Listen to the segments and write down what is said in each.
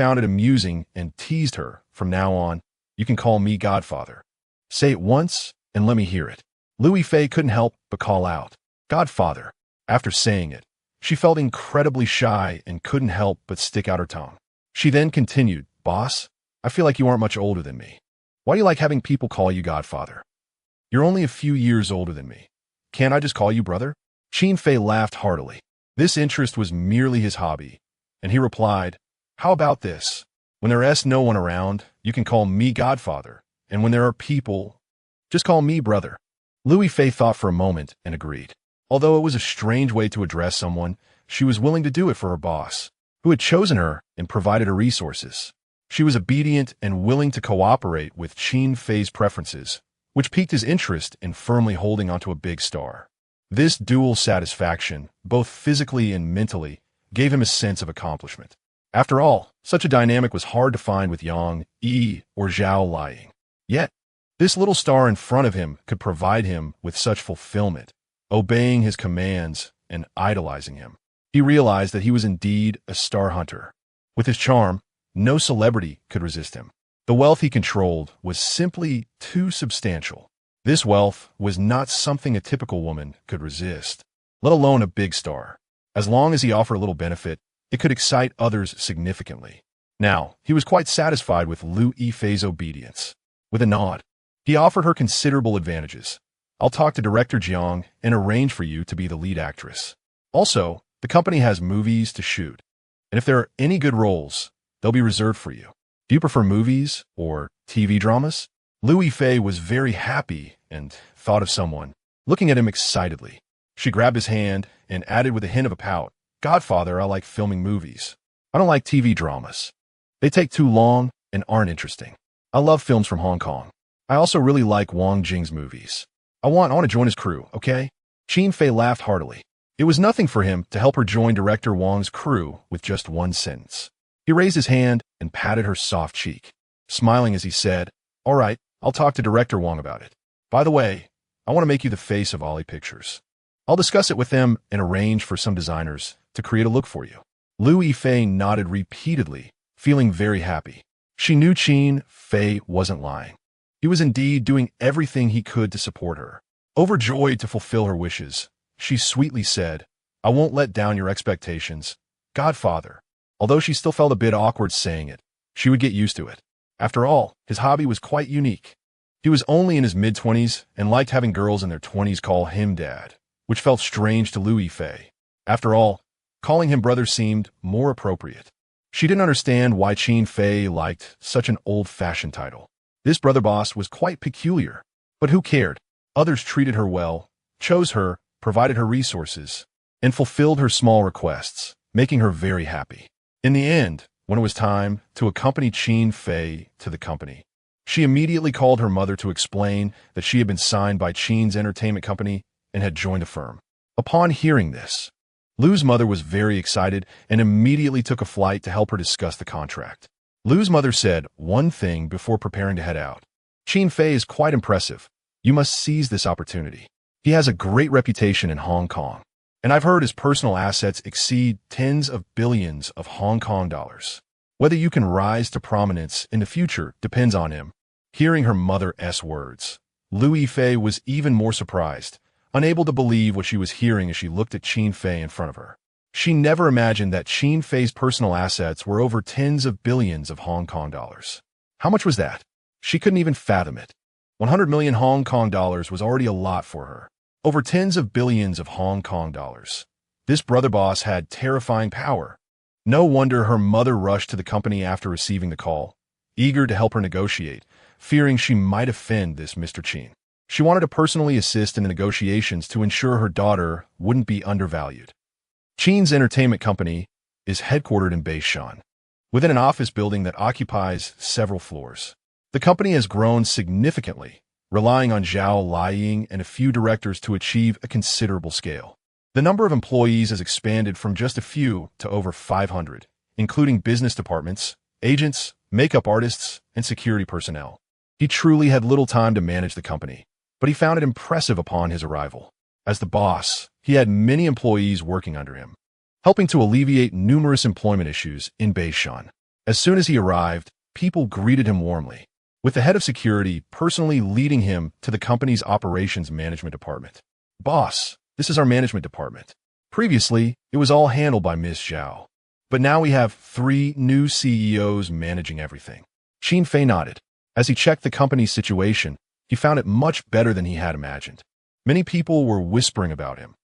found it amusing and teased her. From now on, you can call me Godfather. Say it once and let me hear it. Louis Fei couldn't help but call out, Godfather. After saying it, she felt incredibly shy and couldn't help but stick out her tongue. She then continued, Boss, I feel like you aren't much older than me. Why do you like having people call you Godfather? You're only a few years older than me. Can't I just call you brother? Qin Fei laughed heartily. This interest was merely his hobby, and he replied, How about this? When there's no one around, you can call me Godfather, and when there are people, just call me brother. Louis Fei thought for a moment and agreed. Although it was a strange way to address someone, she was willing to do it for her boss, who had chosen her and provided her resources. She was obedient and willing to cooperate with Qin Fei's preferences, which piqued his interest in firmly holding onto a big star. This dual satisfaction, both physically and mentally, gave him a sense of accomplishment. After all, such a dynamic was hard to find with Yang, Yi, or Zhao Liang. Yet, this little star in front of him could provide him with such fulfillment, obeying his commands and idolizing him. He realized that he was indeed a star hunter. With his charm, no celebrity could resist him. The wealth he controlled was simply too substantial. This wealth was not something a typical woman could resist, let alone a big star. As long as he offered a little benefit, it could excite others significantly. Now, he was quite satisfied with Louis Fei's obedience. With a nod, he offered her considerable advantages. I'll talk to Director Jiang and arrange for you to be the lead actress. Also, the company has movies to shoot, and if there are any good roles, they'll be reserved for you. Do you prefer movies or TV dramas? Louis Fei was very happy and thought of someone, looking at him excitedly. She grabbed his hand and added with a hint of a pout, Godfather, I like filming movies. I don't like TV dramas. They take too long and aren't interesting. I love films from Hong Kong. I also really like Wang Jing's movies. I want to join his crew, okay? Qin Fei laughed heartily. It was nothing for him to help her join Director Wang's crew with just one sentence. He raised his hand and patted her soft cheek, smiling as he said, All right, I'll talk to Director Wang about it. By the way, I want to make you the face of Ollie Pictures. I'll discuss it with them and arrange for some designers to create a look for you. Louis Fei nodded repeatedly, feeling very happy. She knew Qin Fei wasn't lying. He was indeed doing everything he could to support her. Overjoyed to fulfill her wishes, she sweetly said, I won't let down your expectations, Godfather. Although she still felt a bit awkward saying it, she would get used to it. After all, his hobby was quite unique. He was only in his mid-20s and liked having girls in their 20s call him dad, which felt strange to Louis Fei. After all, calling him brother seemed more appropriate. She didn't understand why Qin Fei liked such an old-fashioned title. This brother boss was quite peculiar, but who cared? Others treated her well, chose her, provided her resources, and fulfilled her small requests, making her very happy. In the end, when it was time to accompany Qin Fei to the company, she immediately called her mother to explain that she had been signed by Qin's entertainment company and had joined the firm. Upon hearing this, Lu's mother was very excited and immediately took a flight to help her discuss the contract. Lu's mother said one thing before preparing to head out. Qin Fei is quite impressive. You must seize this opportunity. He has a great reputation in Hong Kong, and I've heard his personal assets exceed tens of billions of Hong Kong dollars. Whether you can rise to prominence in the future depends on him. Hearing her mother's words, Louis Fei was even more surprised, unable to believe what she was hearing as she looked at Qin Fei in front of her. She never imagined that Qin Fei's personal assets were over tens of billions of Hong Kong dollars. How much was that? She couldn't even fathom it. 100 million Hong Kong dollars was already a lot for her. Over tens of billions of Hong Kong dollars. This brother boss had terrifying power. No wonder her mother rushed to the company after receiving the call, eager to help her negotiate, fearing she might offend this Mr. Qin. She wanted to personally assist in the negotiations to ensure her daughter wouldn't be undervalued. Qin's entertainment company is headquartered in Beishan, within an office building that occupies several floors. The company has grown significantly, relying on Zhao Liang and a few directors to achieve a considerable scale. The number of employees has expanded from just a few to over 500, including business departments, agents, makeup artists, and security personnel. He truly had little time to manage the company, but he found it impressive upon his arrival. As the boss, he had many employees working under him, helping to alleviate numerous employment issues in Beishan. As soon as he arrived, people greeted him warmly, with the head of security personally leading him to the company's operations management department. Boss, this is our management department. Previously, it was all handled by Ms. Zhao. But now we have 3 new CEOs managing everything. Qin Fei nodded. As he checked the company's situation, he found it much better than he had imagined. Many people were whispering about him.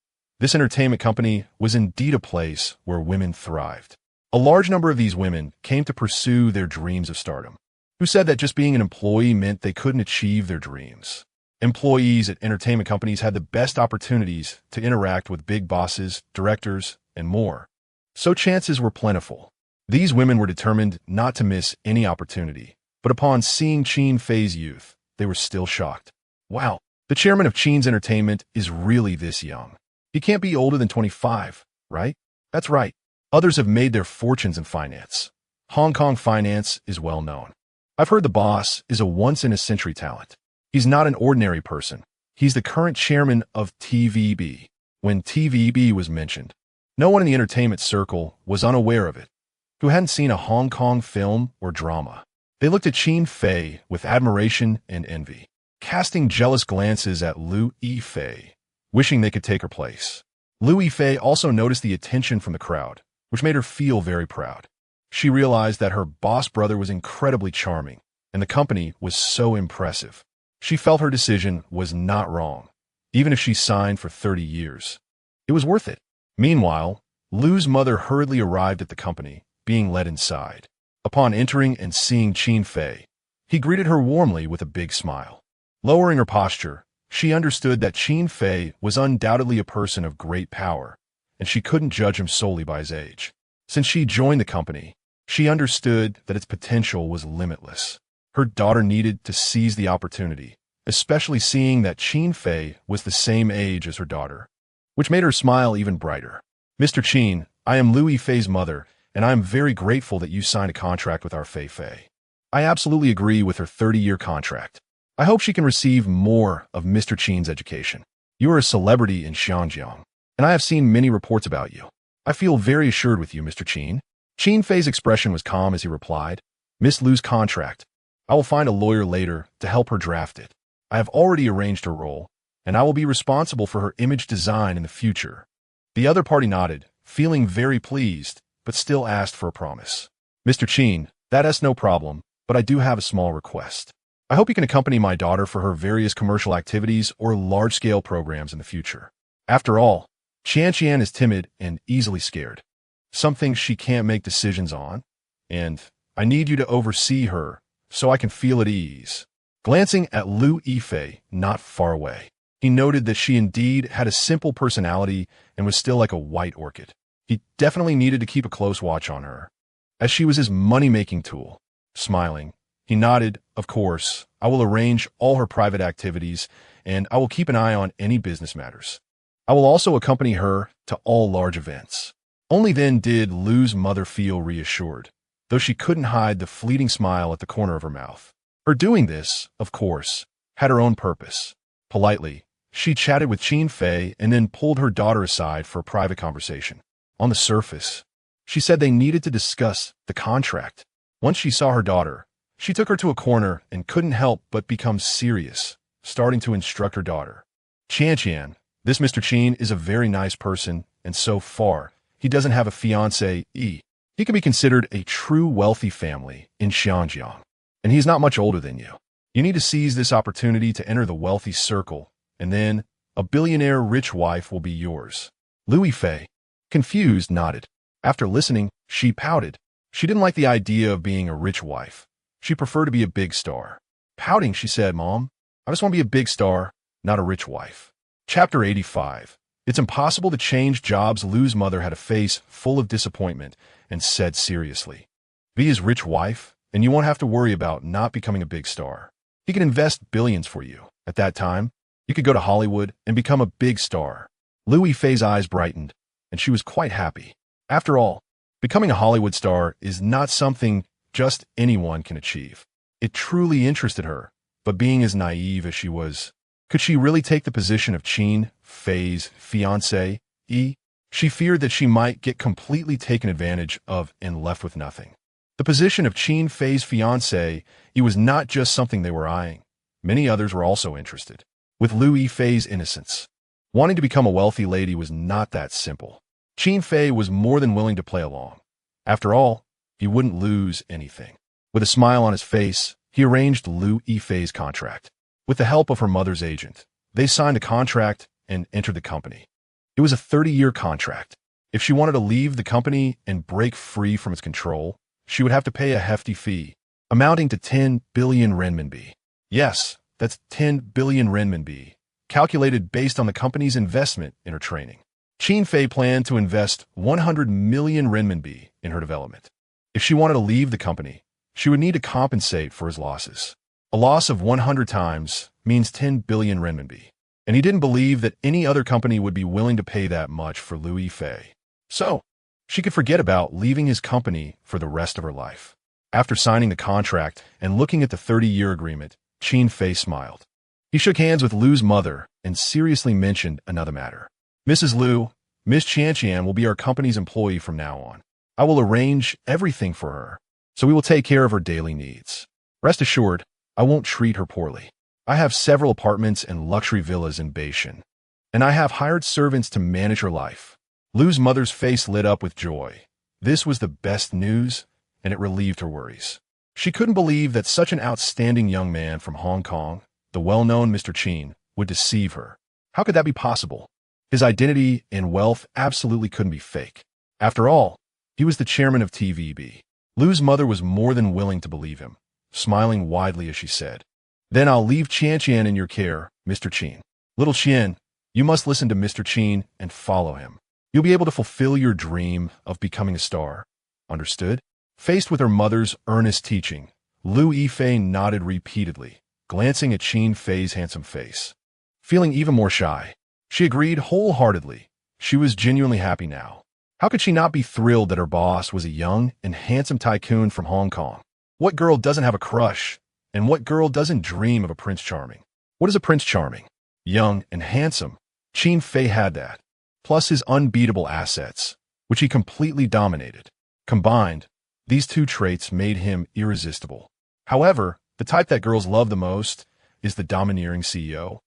This entertainment company was indeed a place where women thrived. A large number of these women came to pursue their dreams of stardom, who said that just being an employee meant they couldn't achieve their dreams. Employees at entertainment companies had the best opportunities to interact with big bosses, directors, and more. So chances were plentiful. These women were determined not to miss any opportunity, but upon seeing Qin Fei's youth, they were still shocked. Wow, the chairman of Qin's Entertainment is really this young. He can't be older than 25, right? That's right. Others have made their fortunes in finance. Hong Kong finance is well known. I've heard the boss is a once-in-a-century talent. He's not an ordinary person. He's the current chairman of TVB. When TVB was mentioned, no one in the entertainment circle was unaware of it, who hadn't seen a Hong Kong film or drama. They looked at Qin Fei with admiration and envy, casting jealous glances at Liu Yifei, wishing they could take her place. Liu Yifei also noticed the attention from the crowd, which made her feel very proud. She realized that her boss brother was incredibly charming, and the company was so impressive. She felt her decision was not wrong, even if she signed for 30 years. It was worth it. Meanwhile, Liu's mother hurriedly arrived at the company, being led inside. Upon entering and seeing Qin Fei, he greeted her warmly with a big smile. Lowering her posture, she understood that Qin Fei was undoubtedly a person of great power, and she couldn't judge him solely by his age. Since she joined the company, she understood that its potential was limitless. Her daughter needed to seize the opportunity, especially seeing that Qin Fei was the same age as her daughter, which made her smile even brighter. Mr. Qin, I am Liu Yifei's mother, and I am very grateful that you signed a contract with our Fei Fei. I absolutely agree with her 30-year contract. I hope she can receive more of Mr. Qin's education. You are a celebrity in Xinjiang, and I have seen many reports about you. I feel very assured with you, Mr. Qin. Qin Fei's expression was calm as he replied, Miss Liu's contract. I will find a lawyer later to help her draft it. I have already arranged her role, and I will be responsible for her image design in the future. The other party nodded, feeling very pleased, but still asked for a promise. Mr. Qin, that's no problem, but I do have a small request. I hope you can accompany my daughter for her various commercial activities or large-scale programs in the future. After all, Qian is timid and easily scared, something she can't make decisions on, and I need you to oversee her so I can feel at ease. Glancing at Liu Yifei not far away, he noted that she indeed had a simple personality and was still like a white orchid. He definitely needed to keep a close watch on her, as she was his money-making tool. Smiling, he nodded, of course, I will arrange all her private activities, and I will keep an eye on any business matters. I will also accompany her to all large events. Only then did Liu's mother feel reassured, though she couldn't hide the fleeting smile at the corner of her mouth. Her doing this, of course, had her own purpose. Politely, she chatted with Qin Fei and then pulled her daughter aside for a private conversation. On the surface, she said they needed to discuss the contract. Once she saw her daughter, she took her to a corner and couldn't help but become serious, starting to instruct her daughter. Qian, this Mr. Qin is a very nice person, and so far, he doesn't have a fiancée. He can be considered a true wealthy family in Xinjiang, and he's not much older than you. You need to seize this opportunity to enter the wealthy circle, and then a billionaire rich wife will be yours. Liu Yifei, confused, nodded. After listening, she pouted. She didn't like the idea of being a rich wife. She preferred to be a big star. Pouting, she said, Mom, I just want to be a big star, not a rich wife. Chapter 85. It's impossible to change jobs. Liu's mother had a face full of disappointment and said seriously, be his rich wife, and you won't have to worry about not becoming a big star. He can invest billions for you. At that time, you could go to Hollywood and become a big star. Liu Yifei's eyes brightened, and she was quite happy. After all, becoming a Hollywood star is not something just anyone can achieve. It truly interested her, but being as naive as she was, could she really take the position of Qin Fei's fiancée? She feared that she might get completely taken advantage of and left with nothing. The position of Qin Fei's fiancé, it was not just something they were eyeing. Many others were also interested. With Liu Yifei's innocence, wanting to become a wealthy lady was not that simple. Qin Fei was more than willing to play along. After all, he wouldn't lose anything. With a smile on his face, he arranged Liu Yifei's contract. With the help of her mother's agent, they signed a contract and entered the company. It was a 30-year contract. If she wanted to leave the company and break free from its control, she would have to pay a hefty fee, amounting to 10 billion renminbi. Yes, that's 10 billion renminbi, calculated based on the company's investment in her training. Qin Fei planned to invest 100 million renminbi in her development. If she wanted to leave the company, she would need to compensate for his losses. A loss of 100 times means 10 billion renminbi, and he didn't believe that any other company would be willing to pay that much for Liu Yifei. So, she could forget about leaving his company for the rest of her life. After signing the contract and looking at the 30-year agreement, Qin Fei smiled. He shook hands with Liu's mother and seriously mentioned another matter. Mrs. Liu, Miss Qianqian will be our company's employee from now on. I will arrange everything for her, so we will take care of her daily needs. Rest assured, I won't treat her poorly. I have several apartments and luxury villas in Beijing, and I have hired servants to manage her life. Liu's mother's face lit up with joy. This was the best news, and it relieved her worries. She couldn't believe that such an outstanding young man from Hong Kong, the well-known Mr. Qin, would deceive her. How could that be possible? His identity and wealth absolutely couldn't be fake. After all, he was the chairman of TVB. Liu's mother was more than willing to believe him, smiling widely as she said, "Then I'll leave Qianqian in your care, Mr. Qin. Little Qian, you must listen to Mr. Qin and follow him. You'll be able to fulfill your dream of becoming a star. Understood?" Faced with her mother's earnest teaching, Liu Yifei nodded repeatedly, glancing at Qin Fei's handsome face. Feeling even more shy, she agreed wholeheartedly. She was genuinely happy now. How could she not be thrilled that her boss was a young and handsome tycoon from Hong Kong? What girl doesn't have a crush? And what girl doesn't dream of a Prince Charming? What is a Prince Charming? Young and handsome. Qin Fei had that, plus his unbeatable assets, which he completely dominated. Combined, these two traits made him irresistible. However, the type that girls love the most is the domineering CEO.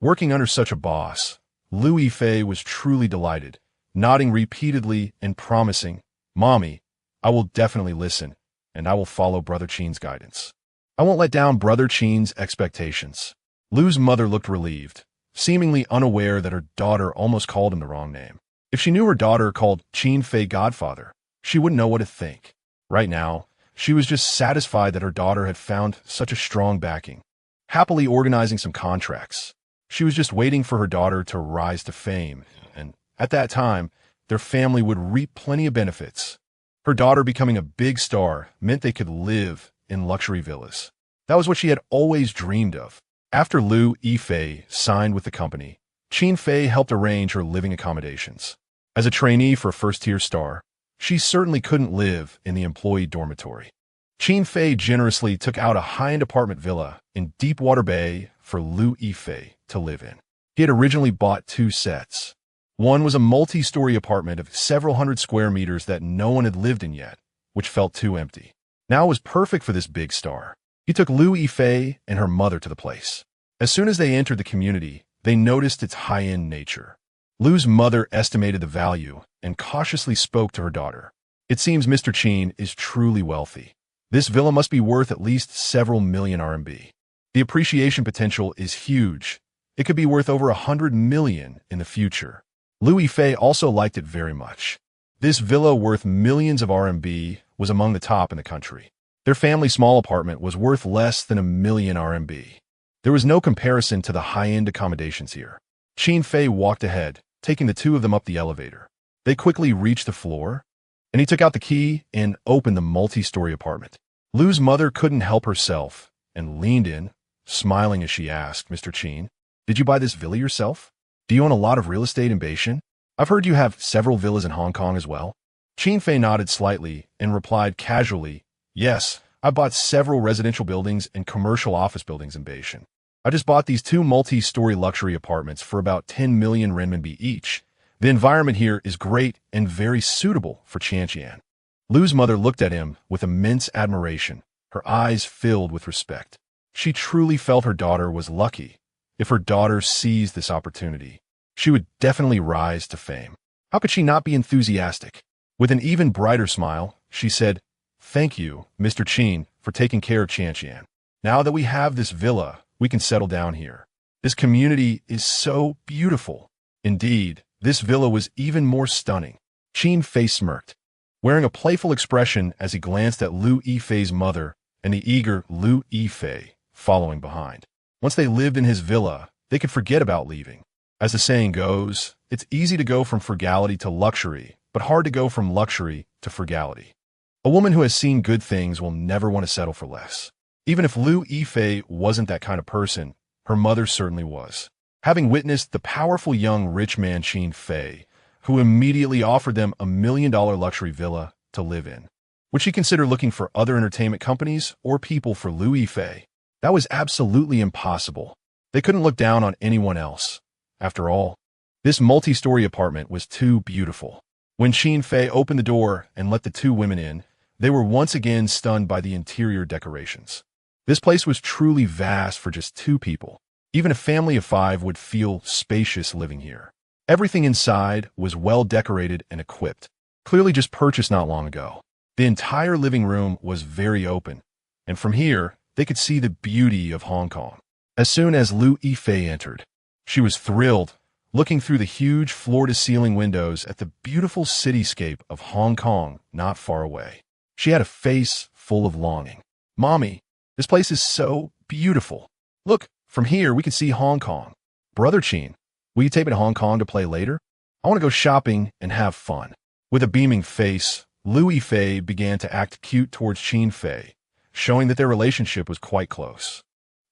Working under such a boss, Liu Yifei was truly delighted, nodding repeatedly and promising, "Mommy, I will definitely listen, and I will follow Brother Qin's guidance. I won't let down Brother Qin's expectations." Liu's mother looked relieved, seemingly unaware that her daughter almost called him the wrong name. If she knew her daughter called Qin Fei Godfather, she wouldn't know what to think. Right now, she was just satisfied that her daughter had found such a strong backing, happily organizing some contracts. She was just waiting for her daughter to rise to fame, and at that time, their family would reap plenty of benefits. Her daughter becoming a big star meant they could live in luxury villas. That was what she had always dreamed of. After Liu Yifei signed with the company, Qin Fei helped arrange her living accommodations. As a trainee for a first-tier star, she certainly couldn't live in the employee dormitory. Qin Fei generously took out a high-end apartment villa in Deepwater Bay for Liu Yifei to live in. He had originally bought 2 sets. One was a multi-story apartment of several hundred square meters that no one had lived in yet, which felt too empty. Now it was perfect for this big star. He took Liu Yifei and her mother to the place. As soon as they entered the community, they noticed its high-end nature. Liu's mother estimated the value and cautiously spoke to her daughter. "It seems Mr. Qin is truly wealthy. This villa must be worth at least several million RMB. The appreciation potential is huge. It could be worth over 100 million in the future." Liu Yifei also liked it very much. This villa worth millions of RMB was among the top in the country. Their family's small apartment was worth less than 1 million RMB. There was no comparison to the high-end accommodations here. Qin Fei walked ahead, taking the 2 of them up the elevator. They quickly reached the floor, and he took out the key and opened the multi-story apartment. Liu's mother couldn't help herself and leaned in, smiling as she asked, "Mr. Qin, did you buy this villa yourself? Do you own a lot of real estate in Beijing? I've heard you have several villas in Hong Kong as well." Qin Fei nodded slightly and replied casually, "Yes, I bought several residential buildings and commercial office buildings in Beijing. I just bought these 2 multi-story luxury apartments for about 10 million renminbi each. The environment here is great and very suitable for Qianqian." Lu's mother looked at him with immense admiration, her eyes filled with respect. She truly felt her daughter was lucky. If her daughter seized this opportunity, she would definitely rise to fame. How could she not be enthusiastic? With an even brighter smile, she said, "Thank you, Mr. Chin, for taking care of Qianqian. Now that we have this villa, we can settle down here. This community is so beautiful." Indeed, this villa was even more stunning. Qin Fei smirked, wearing a playful expression as he glanced at Lu Yifei's mother and the eager Lu Yifei following behind. Once they lived in his villa, they could forget about leaving. As the saying goes, it's easy to go from frugality to luxury, but hard to go from luxury to frugality. A woman who has seen good things will never want to settle for less. Even if Lu Yifei wasn't that kind of person, her mother certainly was. Having witnessed the powerful young rich man Qin Fei, who immediately offered them a $1 million luxury villa to live in, would she consider looking for other entertainment companies or people for Lu Yifei? That was absolutely impossible. They couldn't look down on anyone else. After all, this multi-story apartment was too beautiful. When Qin Fei opened the door and let the two women in, they were once again stunned by the interior decorations. This place was truly vast for just two people. Even a family of 5 would feel spacious living here. Everything inside was well decorated and equipped, clearly just purchased not long ago. The entire living room was very open, and from here, they could see the beauty of Hong Kong. As soon as Lu Yifei entered, she was thrilled, looking through the huge floor-to-ceiling windows at the beautiful cityscape of Hong Kong not far away. She had a face full of longing. "Mommy, this place is so beautiful. Look, from here we can see Hong Kong. Brother Qin, will you take me to Hong Kong to play later? I want to go shopping and have fun." With a beaming face, Lu Yifei began to act cute towards Qin Fei, showing that their relationship was quite close.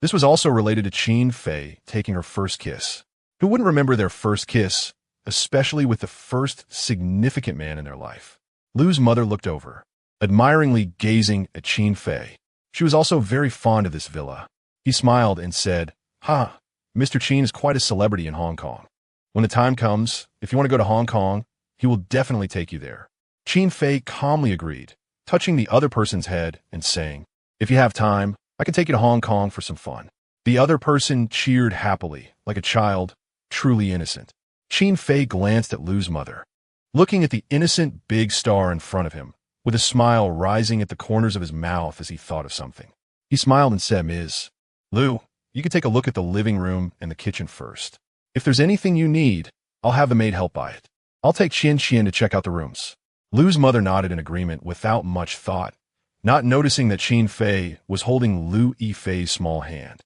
This was also related to Qin Fei taking her first kiss. Who wouldn't remember their first kiss, especially with the first significant man in their life? Lu's mother looked over, admiringly gazing at Qin Fei. She was also very fond of this villa. He smiled and said, "Ha, Mr. Qin is quite a celebrity in Hong Kong. When the time comes, if you want to go to Hong Kong, he will definitely take you there." Qin Fei calmly agreed, touching the other person's head and saying, "If you have time, I can take you to Hong Kong for some fun." The other person cheered happily, like a child, truly innocent. Qin Fei glanced at Lu's mother, looking at the innocent big star in front of him, with a smile rising at the corners of his mouth as he thought of something. He smiled and said, "Ms. Lu, you can take a look at the living room and the kitchen first. If there's anything you need, I'll have the maid help buy it. I'll take Qian to check out the rooms." Lu's mother nodded in agreement without much thought, not noticing that Qin Fei was holding Lu Yifei's small hand,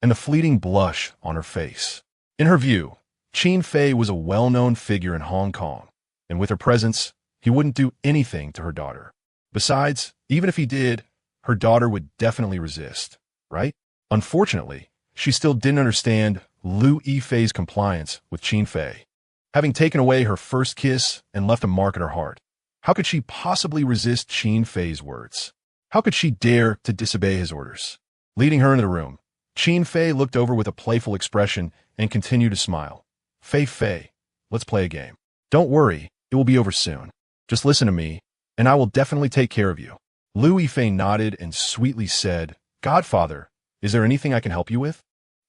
and the fleeting blush on her face. In her view, Qin Fei was a well-known figure in Hong Kong, and with her presence, he wouldn't do anything to her daughter. Besides, even if he did, her daughter would definitely resist, right? Unfortunately, she still didn't understand Lu Yifei's compliance with Qin Fei. Having taken away her first kiss and left a mark in her heart, how could she possibly resist Qin Fei's words? How could she dare to disobey his orders? Leading her into the room, Qin Fei looked over with a playful expression and continued to smile. Fei, let's play a game. Don't worry, it will be over soon. Just listen to me, and I will definitely take care of you." Lu Yifei nodded and sweetly said, "Godfather, is there anything I can help you with?"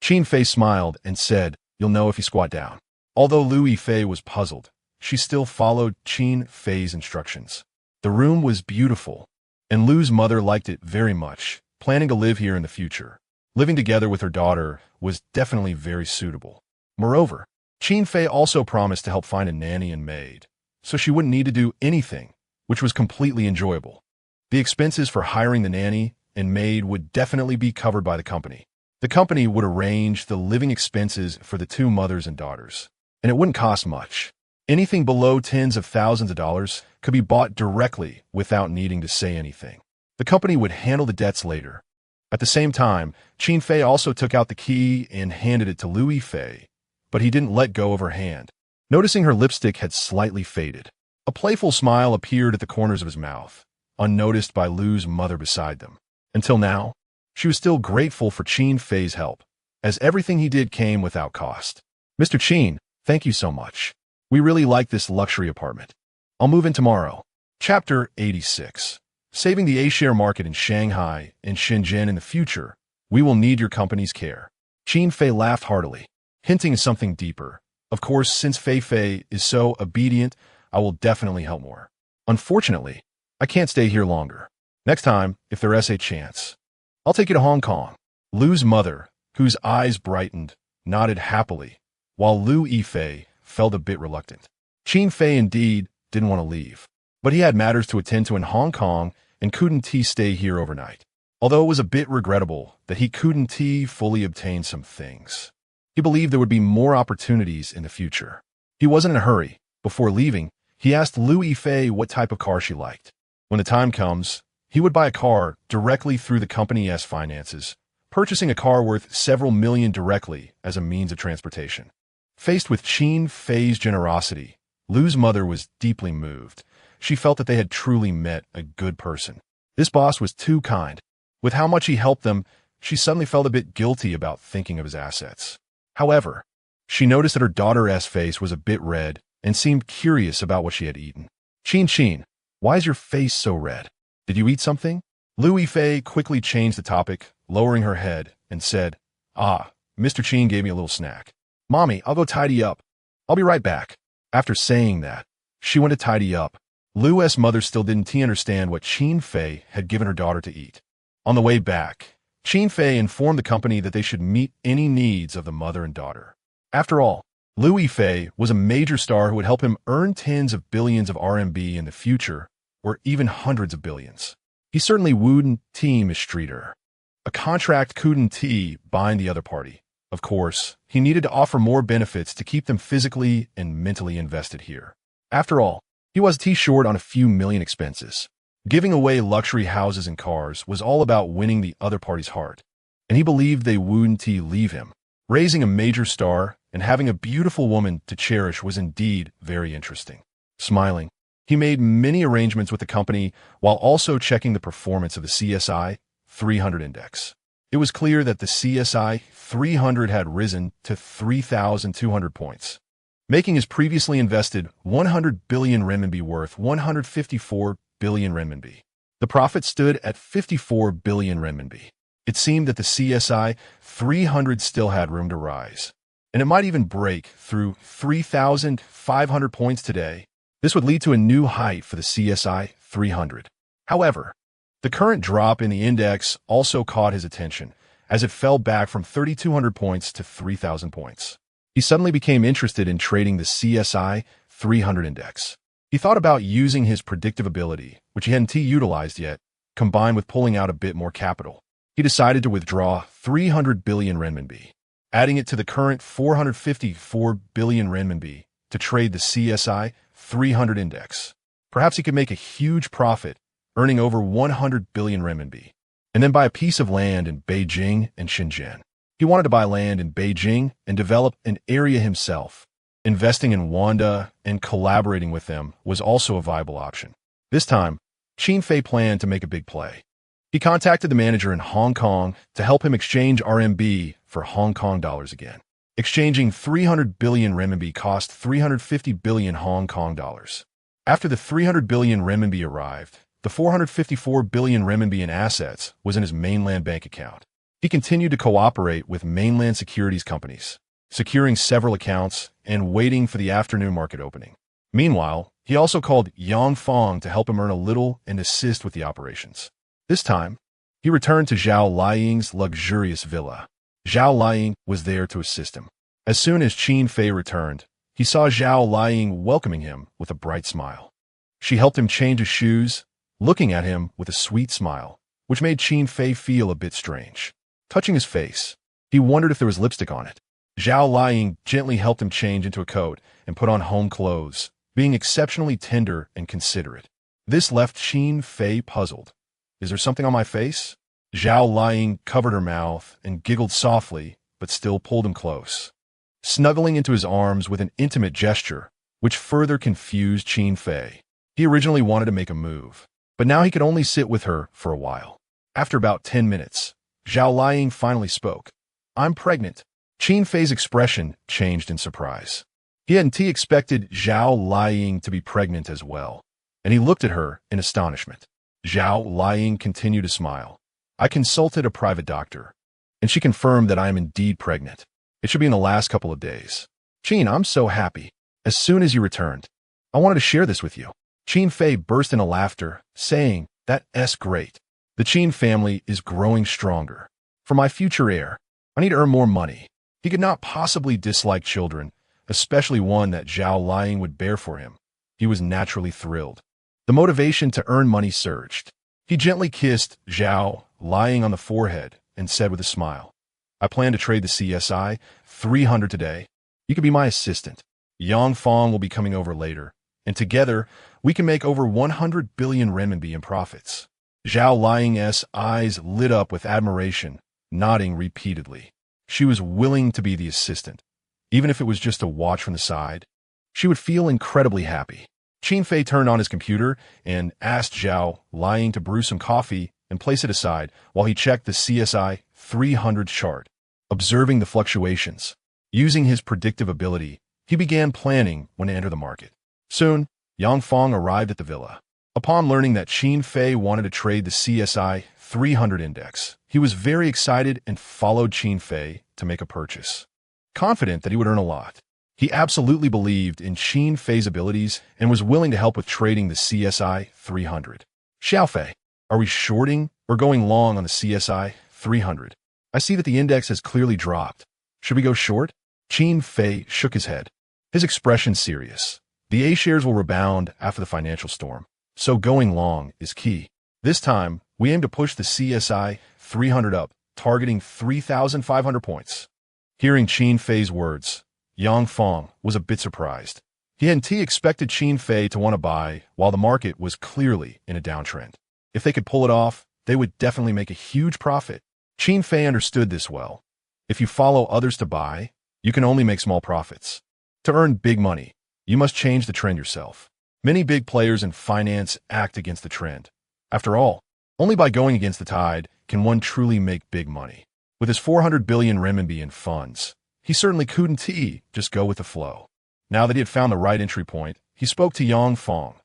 Qin Fei smiled and said, "You'll know if you squat down." Although Lu Yifei was puzzled, she still followed Qin Fei's instructions. The room was beautiful, and Lu's mother liked it very much, planning to live here in the future. Living together with her daughter was definitely very suitable. Moreover, Qin Fei also promised to help find a nanny and maid, so she wouldn't need to do anything, which was completely enjoyable. The expenses for hiring the nanny and maid would definitely be covered by the company. The company would arrange the living expenses for the two mothers and daughters, and it wouldn't cost much. Anything below tens of thousands of dollars could be bought directly without needing to say anything. The company would handle the debts later. At the same time, Qin Fei also took out the key and handed it to Lu Yifei, but he didn't let go of her hand. Noticing her lipstick had slightly faded, a playful smile appeared at the corners of his mouth, unnoticed by Lu's mother beside them. Until now, she was still grateful for Qin Fei's help, as everything he did came without cost. "Mr. Qin, thank you so much. We really like this luxury apartment. I'll move in tomorrow. Chapter 86. Saving the A-share market in Shanghai and Shenzhen in the future. We will need your company's care. Qin Fei laughed heartily, hinting at something deeper. Of course, since Fei Fei is so obedient, I will definitely help more. Unfortunately, I can't stay here longer. Next time, if there is a chance, I'll take you to Hong Kong. Lu's mother, whose eyes brightened, nodded happily, while Lu Yifei felt a bit reluctant. Qin Fei indeed didn't want to leave, but he had matters to attend to in Hong Kong and couldn't stay here overnight. Although it was a bit regrettable that he couldn't fully obtain some things. He believed there would be more opportunities in the future. He wasn't in a hurry. Before leaving, he asked Lu Yifei what type of car she liked. When the time comes, he would buy a car directly through the company's finances, purchasing a car worth several million directly as a means of transportation. Faced with Qin Fei's generosity, Lu's mother was deeply moved. She felt that they had truly met a good person. This boss was too kind. With how much he helped them, she suddenly felt a bit guilty about thinking of his assets. However, she noticed that her daughter's face was a bit red and seemed curious about what she had eaten. Qin, why is your face so red? Did you eat something? Lu Yifei quickly changed the topic, lowering her head, and said, Mr. Qin gave me a little snack. Mommy, I'll go tidy up. I'll be right back. After saying that, she went to tidy up. Lu's mother still didn't understand what Qin Fei had given her daughter to eat. On the way back, Qin Fei informed the company that they should meet any needs of the mother and daughter. After all, Lu Yifei was a major star who would help him earn tens of billions of RMB in the future, or even hundreds of billions. He certainly wouldn't mistreat her. A contract couldn't bind the other party. Of course, he needed to offer more benefits to keep them physically and mentally invested here. After all, he was short on a few million expenses. Giving away luxury houses and cars was all about winning the other party's heart, and he believed they wouldn't leave him. Raising a major star and having a beautiful woman to cherish was indeed very interesting. Smiling, he made many arrangements with the company while also checking the performance of the CSI 300 index. It was clear that the CSI 300 had risen to 3,200 points, making his previously invested 100 billion renminbi worth 154 billion renminbi. The profit stood at 54 billion renminbi. It seemed that the CSI 300 still had room to rise, and it might even break through 3,500 points today. This would lead to a new height for the CSI 300. However, the current drop in the index also caught his attention, as it fell back from 3,200 points to 3,000 points. He suddenly became interested in trading the CSI 300 index. He thought about using his predictive ability, which he hadn't utilized yet, combined with pulling out a bit more capital. He decided to withdraw 300 billion renminbi, adding it to the current 454 billion renminbi to trade the CSI 300 index. Perhaps he could make a huge profit, earning over 100 billion renminbi, and then buy a piece of land in Beijing and Shenzhen. He wanted to buy land in Beijing and develop an area himself. Investing in Wanda and collaborating with them was also a viable option. This time, Qin Fei planned to make a big play. He contacted the manager in Hong Kong to help him exchange RMB for Hong Kong dollars again. Exchanging 300 billion renminbi cost 350 billion Hong Kong dollars. After the 300 billion renminbi arrived, the 454 billion renminbi in assets was in his mainland bank account. He continued to cooperate with mainland securities companies, securing several accounts and waiting for the afternoon market opening. Meanwhile, he also called Yang Fong to help him earn a little and assist with the operations. This time, he returned to Zhao Liying's luxurious villa. Zhao Liying was there to assist him. As soon as Qin Fei returned, he saw Zhao Liying welcoming him with a bright smile. She helped him change his shoes, looking at him with a sweet smile, which made Qin Fei feel a bit strange. Touching his face, he wondered if there was lipstick on it. Zhao Liying gently helped him change into a coat and put on home clothes, being exceptionally tender and considerate. This left Qin Fei puzzled. Is there something on my face? Zhao Liying covered her mouth and giggled softly, but still pulled him close, snuggling into his arms with an intimate gesture, which further confused Qin Fei. He originally wanted to make a move, but now he could only sit with her for a while. After about 10 minutes, Zhao Liying finally spoke. I'm pregnant. Qin Fei's expression changed in surprise. He hadn't expected Zhao Liying to be pregnant as well. and he looked at her in astonishment. Zhao Liang continued to smile. I consulted a private doctor, and she confirmed that I am indeed pregnant. It should be in the last couple of days. Qin, I'm so happy. As soon as you returned, I wanted to share this with you. Qin Fei burst into laughter, saying, That's great. The Qin family is growing stronger. For my future heir, I need to earn more money. He could not possibly dislike children, especially one that Zhao Liang would bear for him. He was naturally thrilled. The motivation to earn money surged. He gently kissed Zhao Liang on the forehead and said with a smile, I plan to trade the CSI 300 today. You can be my assistant. Yang Fong will be coming over later, and together we can make over 100 billion renminbi in profits. Zhao Liang's eyes lit up with admiration, nodding repeatedly. She was willing to be the assistant. Even if it was just to watch from the side, she would feel incredibly happy. Qin Fei turned on his computer and asked Zhao Liang to brew some coffee and place it aside while he checked the CSI 300 chart, observing the fluctuations. Using his predictive ability, he began planning when to enter the market. Soon, Yang Fong arrived at the villa. Upon learning that Qin Fei wanted to trade the CSI 300 index, he was very excited and followed Qin Fei to make a purchase. Confident that he would earn a lot, he absolutely believed in Qin Fei's abilities and was willing to help with trading the CSI 300. Xiao Fei, are we shorting or going long on the CSI 300? I see that the index has clearly dropped. Should we go short? Qin Fei shook his head, his expression serious. The A-shares will rebound after the financial storm, so going long is key. This time, we aim to push the CSI 300 up, targeting 3,500 points. Hearing Qin Fei's words, Yang Fong was a bit surprised. He hadn't expected Qin Fei to want to buy while the market was clearly in a downtrend. If they could pull it off, they would definitely make a huge profit. Qin Fei understood this well. If you follow others to buy, you can only make small profits. To earn big money, you must change the trend yourself. Many big players in finance act against the trend. After all, only by going against the tide can one truly make big money. With his 400 billion renminbi in funds, he certainly couldn't just go with the flow. Now that he had found the right entry point, he spoke to Yang Fong.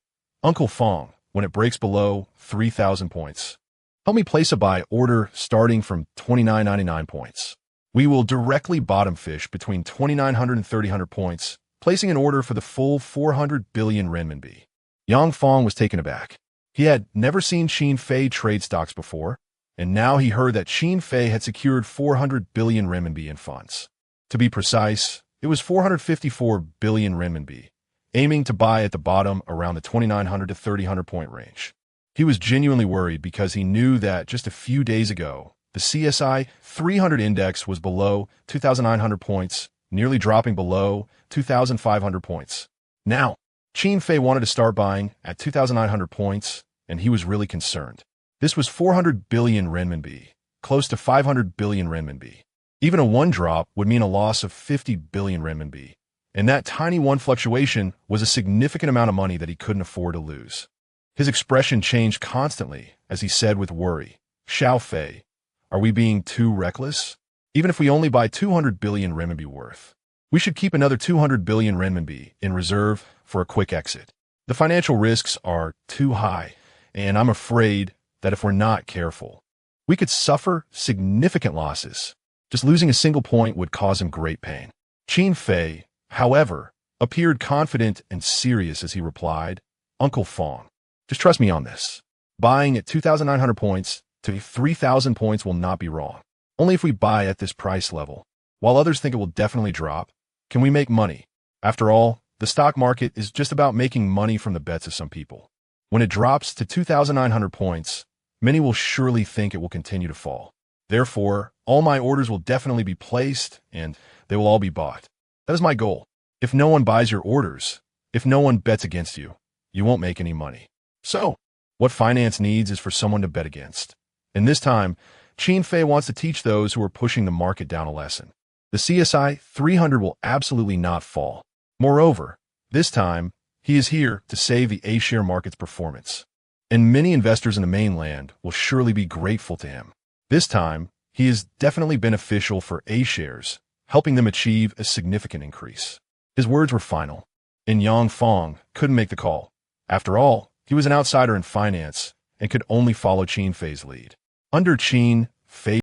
Uncle Fong, when it breaks below 3,000 points, help me place a buy order starting from 2,999 points. We will directly bottom fish between 2,900 and 3,000 points, placing an order for the full 400 billion renminbi. Yang Fong was taken aback. He had never seen Qin Fei trade stocks before, and now he heard that Qin Fei had secured 400 billion renminbi in funds. To be precise, it was 454 billion renminbi, aiming to buy at the bottom around the 2,900 to 3,000 point range. He was genuinely worried because he knew that just a few days ago, the CSI 300 index was below 2,900 points, nearly dropping below 2,500 points. Now, Qin Fei wanted to start buying at 2,900 points, and he was really concerned. This was 400 billion renminbi, close to 500 billion renminbi. Even a one drop would mean a loss of 50 billion renminbi, and that tiny one fluctuation was a significant amount of money that he couldn't afford to lose. His expression changed constantly as he said with worry, Xiao Fei, are we being too reckless? Even if we only buy 200 billion renminbi worth, we should keep another 200 billion renminbi in reserve for a quick exit. The financial risks are too high, and I'm afraid that if we're not careful, we could suffer significant losses. Just losing a single point would cause him great pain. Qin Fei, however, appeared confident and serious as he replied, Uncle Fong, just trust me on this. Buying at 2,900 points to 3,000 points will not be wrong. Only if we buy at this price level, while others think it will definitely drop, can we make money. After all, the stock market is just about making money from the bets of some people. When it drops to 2,900 points, many will surely think it will continue to fall. Therefore, all my orders will definitely be placed, and they will all be bought. That is my goal. If no one buys your orders, if no one bets against you, you won't make any money. So, what finance needs is for someone to bet against. And this time, Qin Fei wants to teach those who are pushing the market down a lesson. The CSI 300 will absolutely not fall. Moreover, this time, he is here to save the A-share market's performance. And many investors in the mainland will surely be grateful to him. This time, he is definitely beneficial for A-shares, helping them achieve a significant increase. His words were final, and Yang Fong couldn't make the call. After all, He was an outsider in finance and could only follow Qin Fei's lead. Under Qin, Fei